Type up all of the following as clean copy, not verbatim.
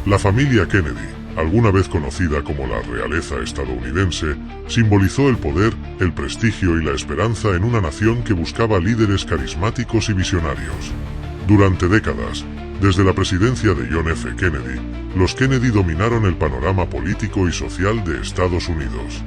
La familia Kennedy, alguna vez conocida como la realeza estadounidense, simbolizó el poder, el prestigio y la esperanza en una nación que buscaba líderes carismáticos y visionarios. Durante décadas, desde la presidencia de John F. Kennedy, los Kennedy dominaron el panorama político y social de Estados Unidos.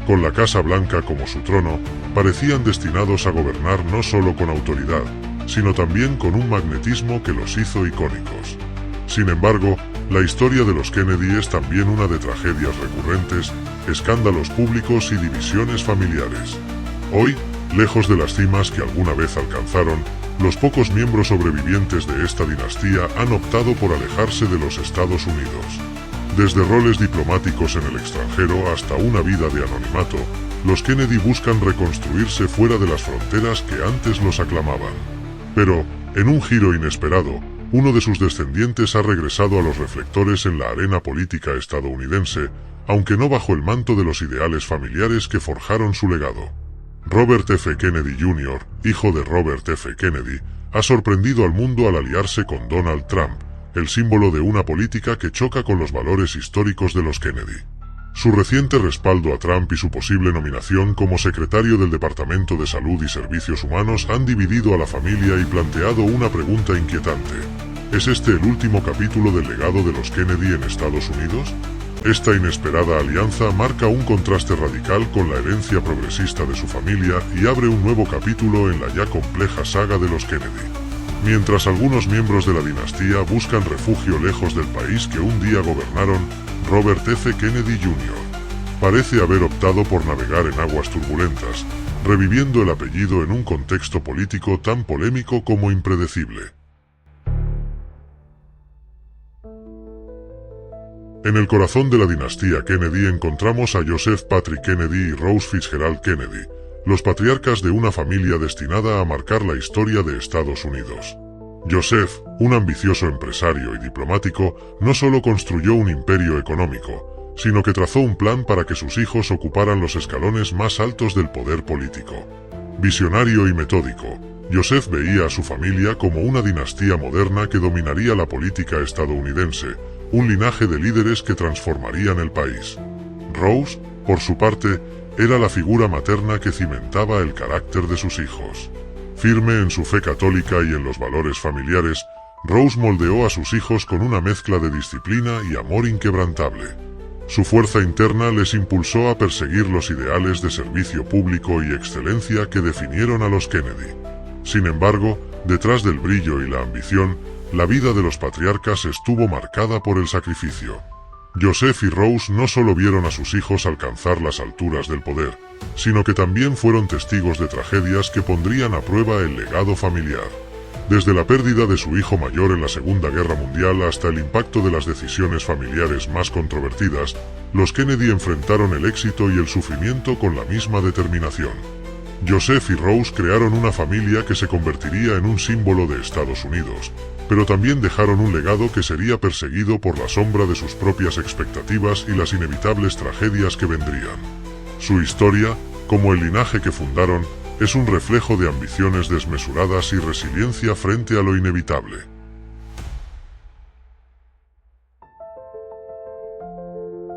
Con la Casa Blanca como su trono, parecían destinados a gobernar no solo con autoridad, sino también con un magnetismo que los hizo icónicos. Sin embargo, la historia de los Kennedy es también una de tragedias recurrentes, escándalos públicos y divisiones familiares. Hoy, lejos de las cimas que alguna vez alcanzaron, los pocos miembros sobrevivientes de esta dinastía han optado por alejarse de los Estados Unidos. Desde roles diplomáticos en el extranjero hasta una vida de anonimato, los Kennedy buscan reconstruirse fuera de las fronteras que antes los aclamaban. Pero, en un giro inesperado, uno de sus descendientes ha regresado a los reflectores en la arena política estadounidense, aunque no bajo el manto de los ideales familiares que forjaron su legado. Robert F. Kennedy Jr., hijo de Robert F. Kennedy, ha sorprendido al mundo al aliarse con Donald Trump, el símbolo de una política que choca con los valores históricos de los Kennedy. Su reciente respaldo a Trump y su posible nominación como secretario del Departamento de Salud y Servicios Humanos han dividido a la familia y planteado una pregunta inquietante. ¿Es este el último capítulo del legado de los Kennedy en Estados Unidos? Esta inesperada alianza marca un contraste radical con la herencia progresista de su familia y abre un nuevo capítulo en la ya compleja saga de los Kennedy. Mientras algunos miembros de la dinastía buscan refugio lejos del país que un día gobernaron, Robert F. Kennedy Jr. parece haber optado por navegar en aguas turbulentas, reviviendo el apellido en un contexto político tan polémico como impredecible. En el corazón de la dinastía Kennedy encontramos a Joseph Patrick Kennedy y Rose Fitzgerald Kennedy, los patriarcas de una familia destinada a marcar la historia de Estados Unidos. Joseph, un ambicioso empresario y diplomático, no solo construyó un imperio económico, sino que trazó un plan para que sus hijos ocuparan los escalones más altos del poder político. Visionario y metódico, Joseph veía a su familia como una dinastía moderna que dominaría la política estadounidense, un linaje de líderes que transformarían el país. Rose, por su parte, era la figura materna que cimentaba el carácter de sus hijos. Firme en su fe católica y en los valores familiares, Rose moldeó a sus hijos con una mezcla de disciplina y amor inquebrantable. Su fuerza interna les impulsó a perseguir los ideales de servicio público y excelencia que definieron a los Kennedy. Sin embargo, detrás del brillo y la ambición, la vida de los patriarcas estuvo marcada por el sacrificio. Joseph y Rose no solo vieron a sus hijos alcanzar las alturas del poder, sino que también fueron testigos de tragedias que pondrían a prueba el legado familiar. Desde la pérdida de su hijo mayor en la Segunda Guerra Mundial hasta el impacto de las decisiones familiares más controvertidas, los Kennedy enfrentaron el éxito y el sufrimiento con la misma determinación. Joseph y Rose crearon una familia que se convertiría en un símbolo de Estados Unidos, pero también dejaron un legado que sería perseguido por la sombra de sus propias expectativas y las inevitables tragedias que vendrían. Su historia, como el linaje que fundaron, es un reflejo de ambiciones desmesuradas y resiliencia frente a lo inevitable.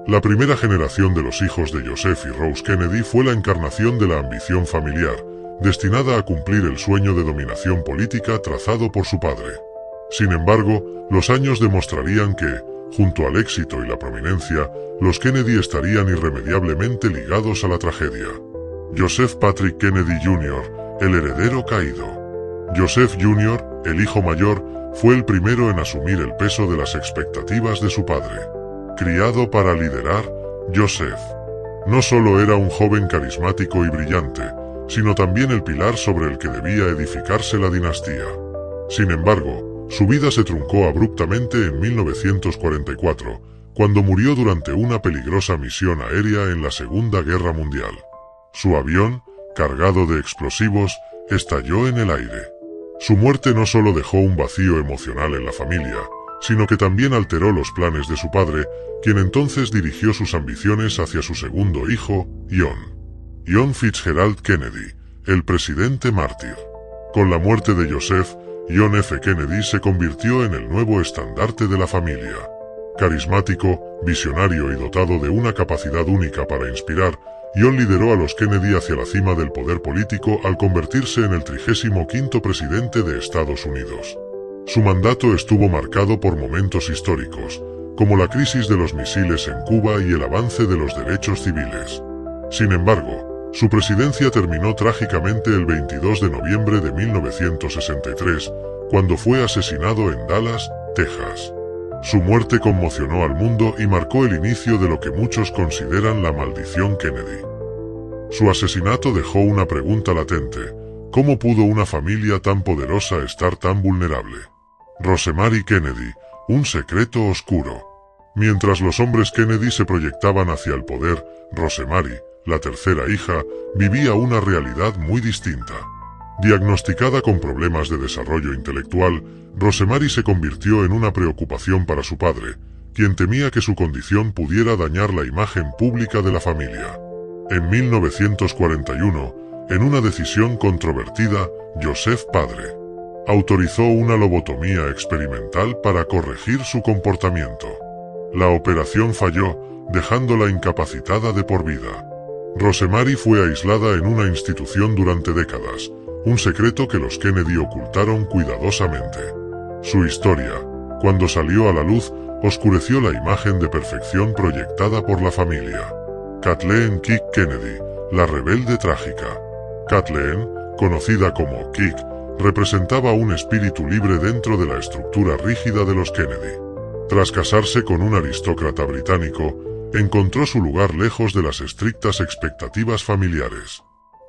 La primera generación de los hijos de Joseph y Rose Kennedy fue la encarnación de la ambición familiar, destinada a cumplir el sueño de dominación política trazado por su padre. Sin embargo, los años demostrarían que, junto al éxito y la prominencia, los Kennedy estarían irremediablemente ligados a la tragedia. Joseph Patrick Kennedy Jr., el heredero caído. Joseph Jr., el hijo mayor, fue el primero en asumir el peso de las expectativas de su padre. Criado para liderar, Joseph no solo era un joven carismático y brillante, sino también el pilar sobre el que debía edificarse la dinastía. Sin embargo, su vida se truncó abruptamente en 1944, cuando murió durante una peligrosa misión aérea en la Segunda Guerra Mundial. Su avión, cargado de explosivos, estalló en el aire. Su muerte no solo dejó un vacío emocional en la familia, sino que también alteró los planes de su padre, quien entonces dirigió sus ambiciones hacia su segundo hijo, John Fitzgerald Kennedy, el presidente mártir. Con la muerte de Joseph, John F. Kennedy se convirtió en el nuevo estandarte de la familia. Carismático, visionario y dotado de una capacidad única para inspirar, John lideró a los Kennedy hacia la cima del poder político al convertirse en el 35º presidente de Estados Unidos. Su mandato estuvo marcado por momentos históricos, como la crisis de los misiles en Cuba y el avance de los derechos civiles. Sin embargo, su presidencia terminó trágicamente el 22 de noviembre de 1963, cuando fue asesinado en Dallas, Texas. Su muerte conmocionó al mundo y marcó el inicio de lo que muchos consideran la maldición Kennedy. Su asesinato dejó una pregunta latente: ¿cómo pudo una familia tan poderosa estar tan vulnerable? Rosemary Kennedy, un secreto oscuro. Mientras los hombres Kennedy se proyectaban hacia el poder, Rosemary, la tercera hija, vivía una realidad muy distinta. Diagnosticada con problemas de desarrollo intelectual, Rosemary se convirtió en una preocupación para su padre, quien temía que su condición pudiera dañar la imagen pública de la familia. En 1941, en una decisión controvertida, Joseph padre autorizó una lobotomía experimental para corregir su comportamiento. La operación falló, dejándola incapacitada de por vida. Rosemary fue aislada en una institución durante décadas, un secreto que los Kennedy ocultaron cuidadosamente. Su historia, cuando salió a la luz, oscureció la imagen de perfección proyectada por la familia. Kathleen Kick Kennedy, la rebelde trágica. Kathleen, conocida como Kick, representaba un espíritu libre dentro de la estructura rígida de los Kennedy. Tras casarse con un aristócrata británico, encontró su lugar lejos de las estrictas expectativas familiares.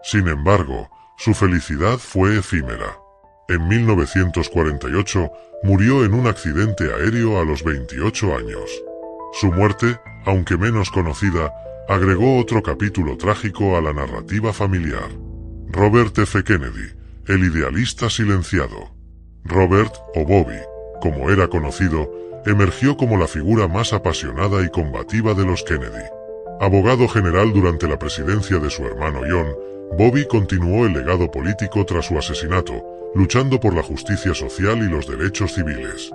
Sin embargo, su felicidad fue efímera. En 1948, murió en un accidente aéreo a los 28 años. Su muerte, aunque menos conocida, agregó otro capítulo trágico a la narrativa familiar. Robert F. Kennedy, el idealista silenciado. Robert, o Bobby, como era conocido, emergió como la figura más apasionada y combativa de los Kennedy. Abogado general durante la presidencia de su hermano John, Bobby continuó el legado político tras su asesinato, luchando por la justicia social y los derechos civiles.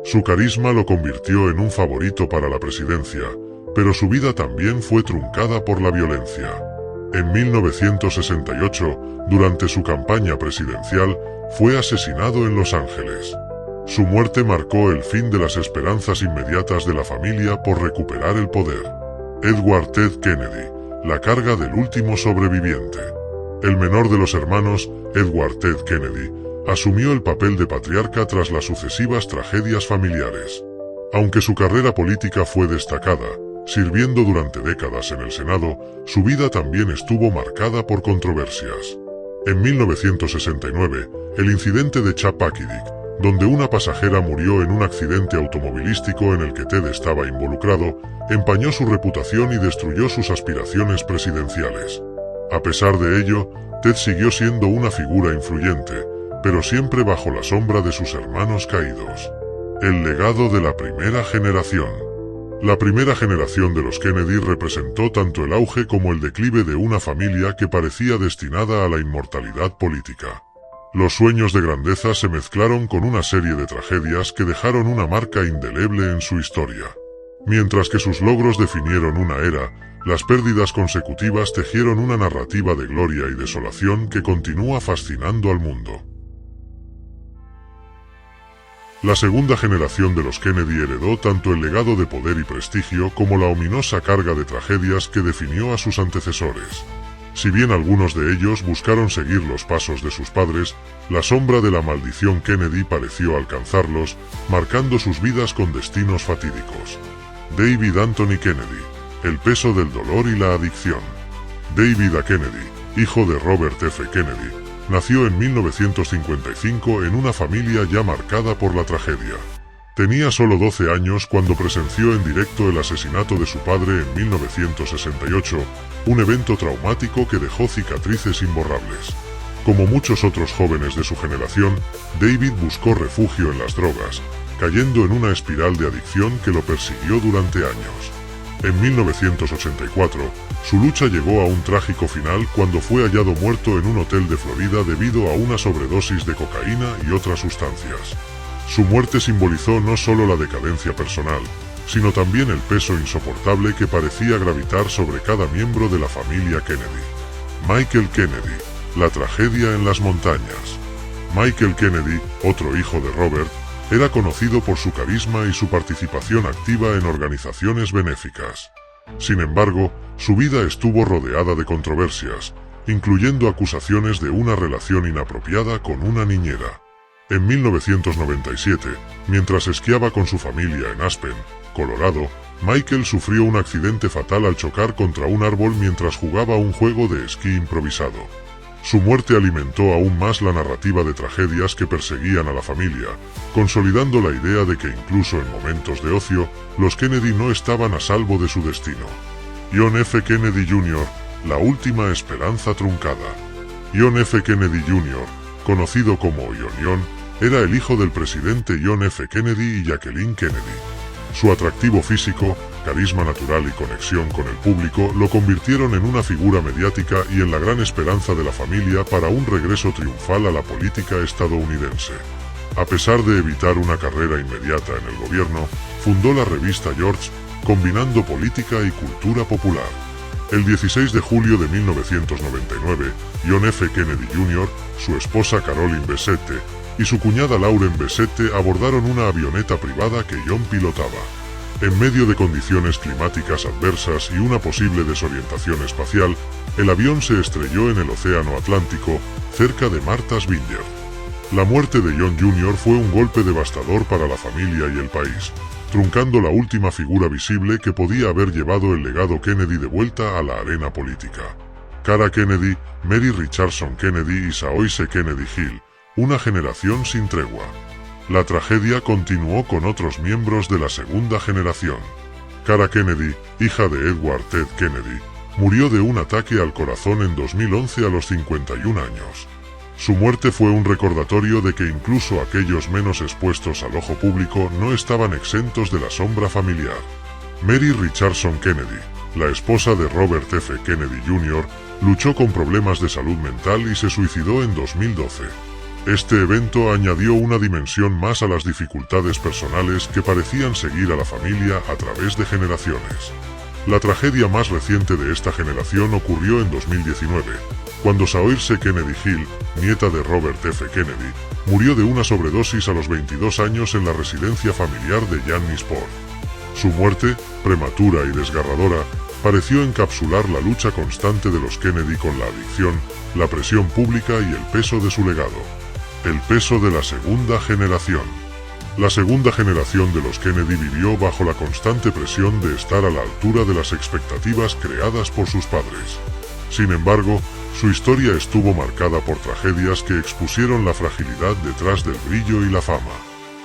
Su carisma lo convirtió en un favorito para la presidencia, pero su vida también fue truncada por la violencia. En 1968, durante su campaña presidencial, fue asesinado en Los Ángeles. Su muerte marcó el fin de las esperanzas inmediatas de la familia por recuperar el poder. Edward Ted Kennedy, la carga del último sobreviviente. El menor de los hermanos, Edward Ted Kennedy, asumió el papel de patriarca tras las sucesivas tragedias familiares. Aunque su carrera política fue destacada, sirviendo durante décadas en el Senado, su vida también estuvo marcada por controversias. En 1969, el incidente de Chappaquiddick, donde una pasajera murió en un accidente automovilístico en el que Ted estaba involucrado, empañó su reputación y destruyó sus aspiraciones presidenciales. A pesar de ello, Ted siguió siendo una figura influyente, pero siempre bajo la sombra de sus hermanos caídos. El legado de la primera generación. La primera generación de los Kennedy representó tanto el auge como el declive de una familia que parecía destinada a la inmortalidad política. Los sueños de grandeza se mezclaron con una serie de tragedias que dejaron una marca indeleble en su historia. Mientras que sus logros definieron una era, las pérdidas consecutivas tejieron una narrativa de gloria y desolación que continúa fascinando al mundo. La segunda generación de los Kennedy heredó tanto el legado de poder y prestigio como la ominosa carga de tragedias que definió a sus antecesores. Si bien algunos de ellos buscaron seguir los pasos de sus padres, la sombra de la maldición Kennedy pareció alcanzarlos, marcando sus vidas con destinos fatídicos. David Anthony Kennedy, el peso del dolor y la adicción. David A. Kennedy, hijo de Robert F. Kennedy, nació en 1955 en una familia ya marcada por la tragedia. Tenía solo 12 años cuando presenció en directo el asesinato de su padre en 1968, un evento traumático que dejó cicatrices imborrables. Como muchos otros jóvenes de su generación, David buscó refugio en las drogas, cayendo en una espiral de adicción que lo persiguió durante años. En 1984, su lucha llegó a un trágico final cuando fue hallado muerto en un hotel de Florida debido a una sobredosis de cocaína y otras sustancias. Su muerte simbolizó no solo la decadencia personal, sino también el peso insoportable que parecía gravitar sobre cada miembro de la familia Kennedy. Michael Kennedy, la tragedia en las montañas. Michael Kennedy, otro hijo de Robert, era conocido por su carisma y su participación activa en organizaciones benéficas. Sin embargo, su vida estuvo rodeada de controversias, incluyendo acusaciones de una relación inapropiada con una niñera. En 1997, mientras esquiaba con su familia en Aspen, Colorado, Michael sufrió un accidente fatal al chocar contra un árbol mientras jugaba un juego de esquí improvisado. Su muerte alimentó aún más la narrativa de tragedias que perseguían a la familia, consolidando la idea de que incluso en momentos de ocio, los Kennedy no estaban a salvo de su destino. John F. Kennedy Jr., la última esperanza truncada. John F. Kennedy Jr., conocido como John, era el hijo del presidente John F. Kennedy y Jacqueline Kennedy. Su atractivo físico, carisma natural y conexión con el público lo convirtieron en una figura mediática y en la gran esperanza de la familia para un regreso triunfal a la política estadounidense. A pesar de evitar una carrera inmediata en el gobierno, fundó la revista George, combinando política y cultura popular. El 16 de julio de 1999, John F. Kennedy Jr., su esposa Caroline Bessette y su cuñada Lauren Bessette abordaron una avioneta privada que John pilotaba. En medio de condiciones climáticas adversas y una posible desorientación espacial, el avión se estrelló en el Océano Atlántico, cerca de Martha's Vineyard. La muerte de John Jr. fue un golpe devastador para la familia y el país, truncando la última figura visible que podía haber llevado el legado Kennedy de vuelta a la arena política. Cara Kennedy, Mary Richardson Kennedy y Saoirse Kennedy Hill, una generación sin tregua. La tragedia continuó con otros miembros de la segunda generación. Cara Kennedy, hija de Edward Ted Kennedy, murió de un ataque al corazón en 2011 a los 51 años. Su muerte fue un recordatorio de que incluso aquellos menos expuestos al ojo público no estaban exentos de la sombra familiar. Mary Richardson Kennedy, la esposa de Robert F. Kennedy Jr., luchó con problemas de salud mental y se suicidó en 2012. Este evento añadió una dimensión más a las dificultades personales que parecían seguir a la familia a través de generaciones. La tragedia más reciente de esta generación ocurrió en 2019, cuando Saoirse Kennedy Hill, nieta de Robert F. Kennedy, murió de una sobredosis a los 22 años en la residencia familiar de Yannisport. Su muerte, prematura y desgarradora, pareció encapsular la lucha constante de los Kennedy con la adicción, la presión pública y el peso de su legado. El peso de la segunda generación. La segunda generación de los Kennedy vivió bajo la constante presión de estar a la altura de las expectativas creadas por sus padres. Sin embargo, su historia estuvo marcada por tragedias que expusieron la fragilidad detrás del brillo y la fama.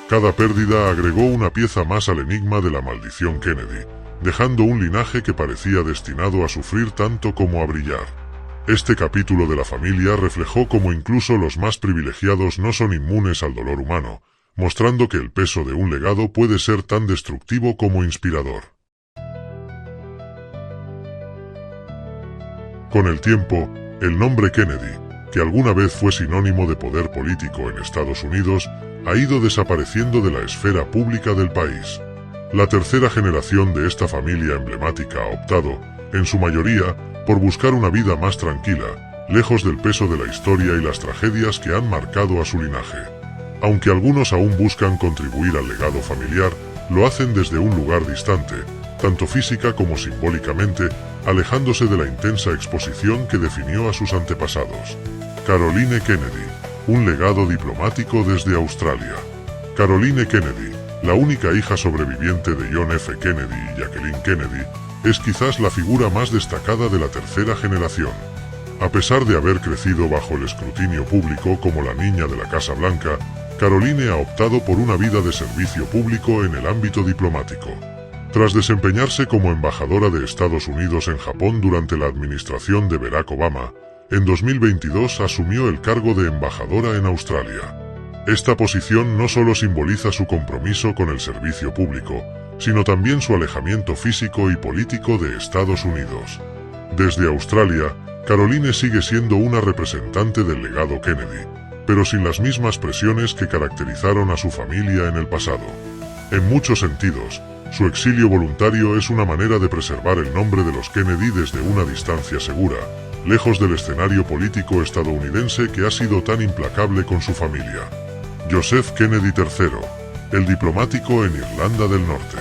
Cada pérdida agregó una pieza más al enigma de la maldición Kennedy, dejando un linaje que parecía destinado a sufrir tanto como a brillar. Este capítulo de la familia reflejó cómo incluso los más privilegiados no son inmunes al dolor humano, mostrando que el peso de un legado puede ser tan destructivo como inspirador. Con el tiempo, el nombre Kennedy, que alguna vez fue sinónimo de poder político en Estados Unidos, ha ido desapareciendo de la esfera pública del país. La tercera generación de esta familia emblemática ha optado, en su mayoría, por buscar una vida más tranquila, lejos del peso de la historia y las tragedias que han marcado a su linaje. Aunque algunos aún buscan contribuir al legado familiar, lo hacen desde un lugar distante, tanto física como simbólicamente, alejándose de la intensa exposición que definió a sus antepasados. Caroline Kennedy, un legado diplomático desde Australia. Caroline Kennedy, la única hija sobreviviente de John F. Kennedy y Jacqueline Kennedy, es quizás la figura más destacada de la tercera generación. A pesar de haber crecido bajo el escrutinio público como la niña de la Casa Blanca, Caroline ha optado por una vida de servicio público en el ámbito diplomático. Tras desempeñarse como embajadora de Estados Unidos en Japón durante la administración de Barack Obama, en 2022 asumió el cargo de embajadora en Australia. Esta posición no solo simboliza su compromiso con el servicio público, sino también su alejamiento físico y político de Estados Unidos. Desde Australia, Caroline sigue siendo una representante del legado Kennedy, pero sin las mismas presiones que caracterizaron a su familia en el pasado. En muchos sentidos, Su exilio voluntario es una manera de preservar el nombre de los Kennedy desde una distancia segura, lejos del escenario político estadounidense que ha sido tan implacable con su familia. Joseph Kennedy III, el diplomático en Irlanda del Norte.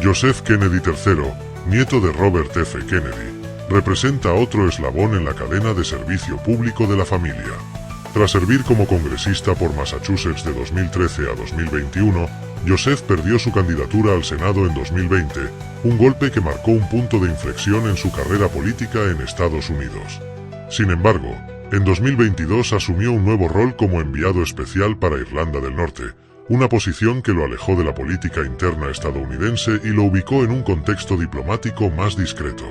Joseph Kennedy III, nieto de Robert F. Kennedy, representa otro eslabón en la cadena de servicio público de la familia. Tras servir como congresista por Massachusetts de 2013 a 2021, Joseph perdió su candidatura al Senado en 2020, un golpe que marcó un punto de inflexión en su carrera política en Estados Unidos. Sin embargo, en 2022 asumió un nuevo rol como enviado especial para Irlanda del Norte, una posición que lo alejó de la política interna estadounidense y lo ubicó en un contexto diplomático más discreto.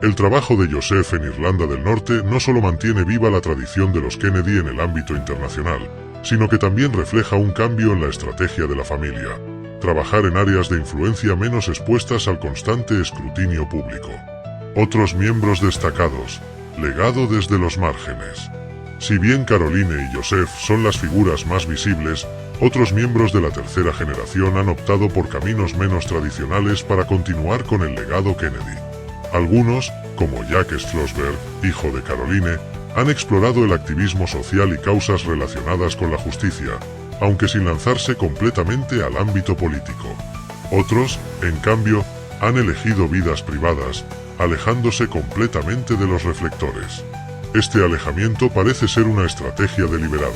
El trabajo de Joseph en Irlanda del Norte no solo mantiene viva la tradición de los Kennedy en el ámbito internacional, sino que también refleja un cambio en la estrategia de la familia: trabajar en áreas de influencia menos expuestas al constante escrutinio público. Otros miembros destacados: legado desde los márgenes. Si bien Caroline y Joseph son las figuras más visibles, otros miembros de la tercera generación han optado por caminos menos tradicionales para continuar con el legado Kennedy. Algunos, como Jack Schlossberg, hijo de Caroline, han explorado el activismo social y causas relacionadas con la justicia, aunque sin lanzarse completamente al ámbito político. Otros, en cambio, han elegido vidas privadas, alejándose completamente de los reflectores. Este alejamiento parece ser una estrategia deliberada.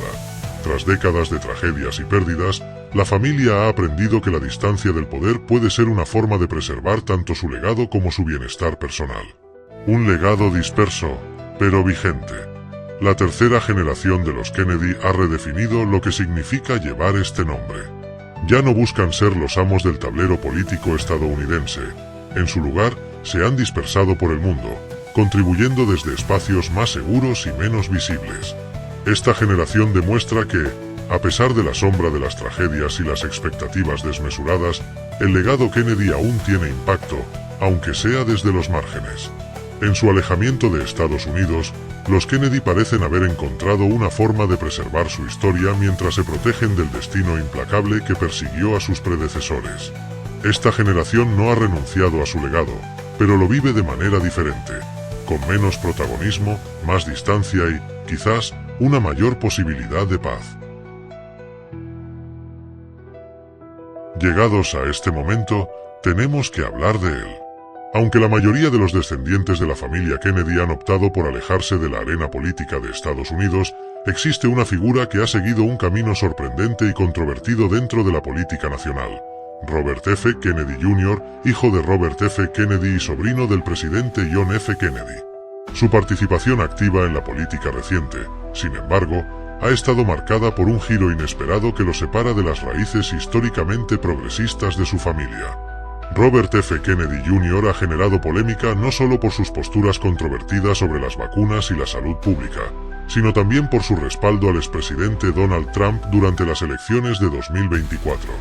Tras décadas de tragedias y pérdidas, la familia ha aprendido que la distancia del poder puede ser una forma de preservar tanto su legado como su bienestar personal. Un legado disperso, pero vigente. La tercera generación de los Kennedy ha redefinido lo que significa llevar este nombre. Ya no buscan ser los amos del tablero político estadounidense. En su lugar, se han dispersado por el mundo, contribuyendo desde espacios más seguros y menos visibles. Esta generación demuestra que, a pesar de la sombra de las tragedias y las expectativas desmesuradas, el legado Kennedy aún tiene impacto, aunque sea desde los márgenes. En su alejamiento de Estados Unidos, los Kennedy parecen haber encontrado una forma de preservar su historia mientras se protegen del destino implacable que persiguió a sus predecesores. Esta generación no ha renunciado a su legado, pero lo vive de manera diferente, con menos protagonismo, más distancia y, quizás, una mayor posibilidad de paz. Llegados a este momento, tenemos que hablar de él. Aunque la mayoría de los descendientes de la familia Kennedy han optado por alejarse de la arena política de Estados Unidos, existe una figura que ha seguido un camino sorprendente y controvertido dentro de la política nacional: Robert F. Kennedy Jr., hijo de Robert F. Kennedy y sobrino del presidente John F. Kennedy. Su participación activa en la política reciente, sin embargo, ha estado marcada por un giro inesperado que lo separa de las raíces históricamente progresistas de su familia. Robert F. Kennedy Jr. ha generado polémica no solo por sus posturas controvertidas sobre las vacunas y la salud pública, sino también por su respaldo al expresidente Donald Trump durante las elecciones de 2024.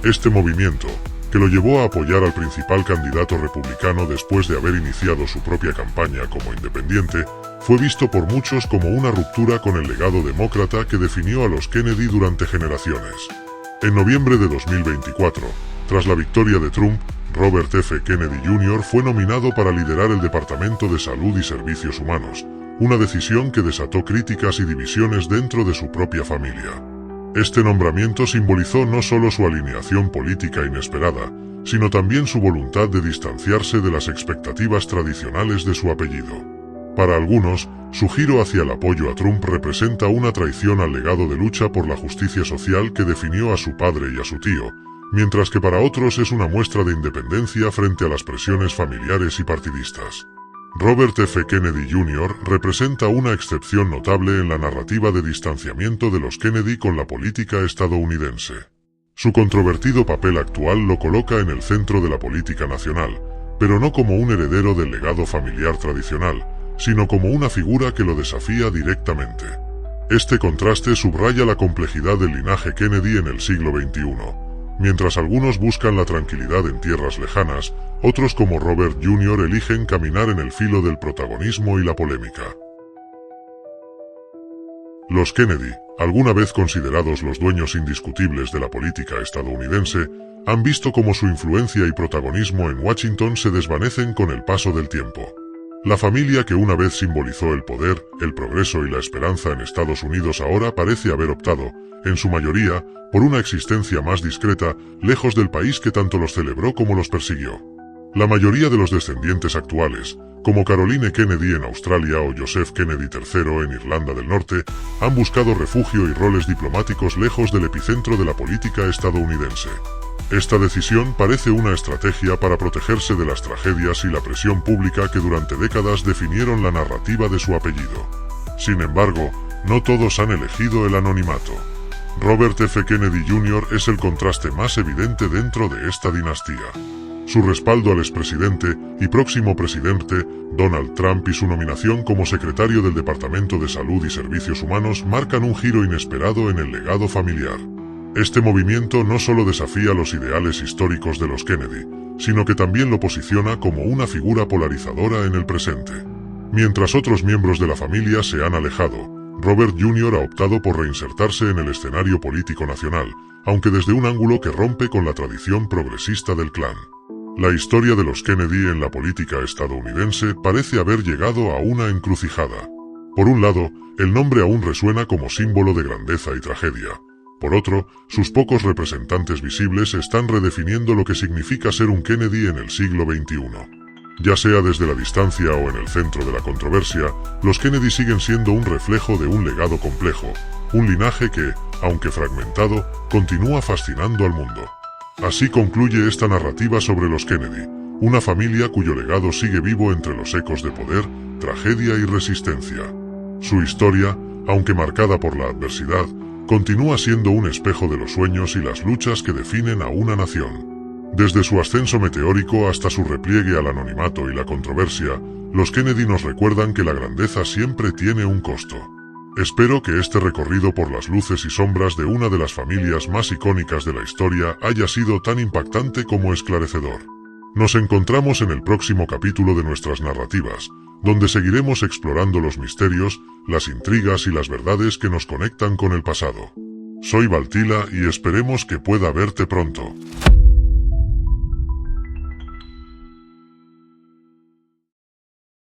Este movimiento, que lo llevó a apoyar al principal candidato republicano después de haber iniciado su propia campaña como independiente, fue visto por muchos como una ruptura con el legado demócrata que definió a los Kennedy durante generaciones. En noviembre de 2024, tras la victoria de Trump, Robert F. Kennedy Jr. fue nominado para liderar el Departamento de Salud y Servicios Humanos, una decisión que desató críticas y divisiones dentro de su propia familia. Este nombramiento simbolizó no solo su alineación política inesperada, sino también su voluntad de distanciarse de las expectativas tradicionales de su apellido. Para algunos, su giro hacia el apoyo a Trump representa una traición al legado de lucha por la justicia social que definió a su padre y a su tío, mientras que para otros es una muestra de independencia frente a las presiones familiares y partidistas. Robert F. Kennedy Jr. representa una excepción notable en la narrativa de distanciamiento de los Kennedy con la política estadounidense. Su controvertido papel actual lo coloca en el centro de la política nacional, pero no como un heredero del legado familiar tradicional, sino como una figura que lo desafía directamente. Este contraste subraya la complejidad del linaje Kennedy en el siglo XXI. Mientras algunos buscan la tranquilidad en tierras lejanas, otros como Robert Jr. eligen caminar en el filo del protagonismo y la polémica. Los Kennedy, alguna vez considerados los dueños indiscutibles de la política estadounidense, han visto cómo su influencia y protagonismo en Washington se desvanecen con el paso del tiempo. La familia que una vez simbolizó el poder, el progreso y la esperanza en Estados Unidos ahora parece haber optado, en su mayoría, por una existencia más discreta, lejos del país que tanto los celebró como los persiguió. La mayoría de los descendientes actuales, como Caroline Kennedy en Australia o Joseph Kennedy III en Irlanda del Norte, han buscado refugio y roles diplomáticos lejos del epicentro de la política estadounidense. Esta decisión parece una estrategia para protegerse de las tragedias y la presión pública que durante décadas definieron la narrativa de su apellido. Sin embargo, no todos han elegido el anonimato. Robert F. Kennedy Jr. es el contraste más evidente dentro de esta dinastía. Su respaldo al expresidente y próximo presidente, Donald Trump, y su nominación como secretario del Departamento de Salud y Servicios Humanos marcan un giro inesperado en el legado familiar. Este movimiento no solo desafía los ideales históricos de los Kennedy, sino que también lo posiciona como una figura polarizadora en el presente. Mientras otros miembros de la familia se han alejado, Robert Jr. ha optado por reinsertarse en el escenario político nacional, aunque desde un ángulo que rompe con la tradición progresista del clan. La historia de los Kennedy en la política estadounidense parece haber llegado a una encrucijada. Por un lado, el nombre aún resuena como símbolo de grandeza y tragedia. Por otro, sus pocos representantes visibles están redefiniendo lo que significa ser un Kennedy en el siglo XXI. Ya sea desde la distancia o en el centro de la controversia, los Kennedy siguen siendo un reflejo de un legado complejo, un linaje que, aunque fragmentado, continúa fascinando al mundo. Así concluye esta narrativa sobre los Kennedy, una familia cuyo legado sigue vivo entre los ecos de poder, tragedia y resistencia. Su historia, aunque marcada por la adversidad, continúa siendo un espejo de los sueños y las luchas que definen a una nación. Desde su ascenso meteórico hasta su repliegue al anonimato y la controversia, los Kennedy nos recuerdan que la grandeza siempre tiene un costo. Espero que este recorrido por las luces y sombras de una de las familias más icónicas de la historia haya sido tan impactante como esclarecedor. Nos encontramos en el próximo capítulo de nuestras narrativas, donde seguiremos explorando los misterios, las intrigas y las verdades que nos conectan con el pasado. Soy Valtila y esperemos que pueda verte pronto.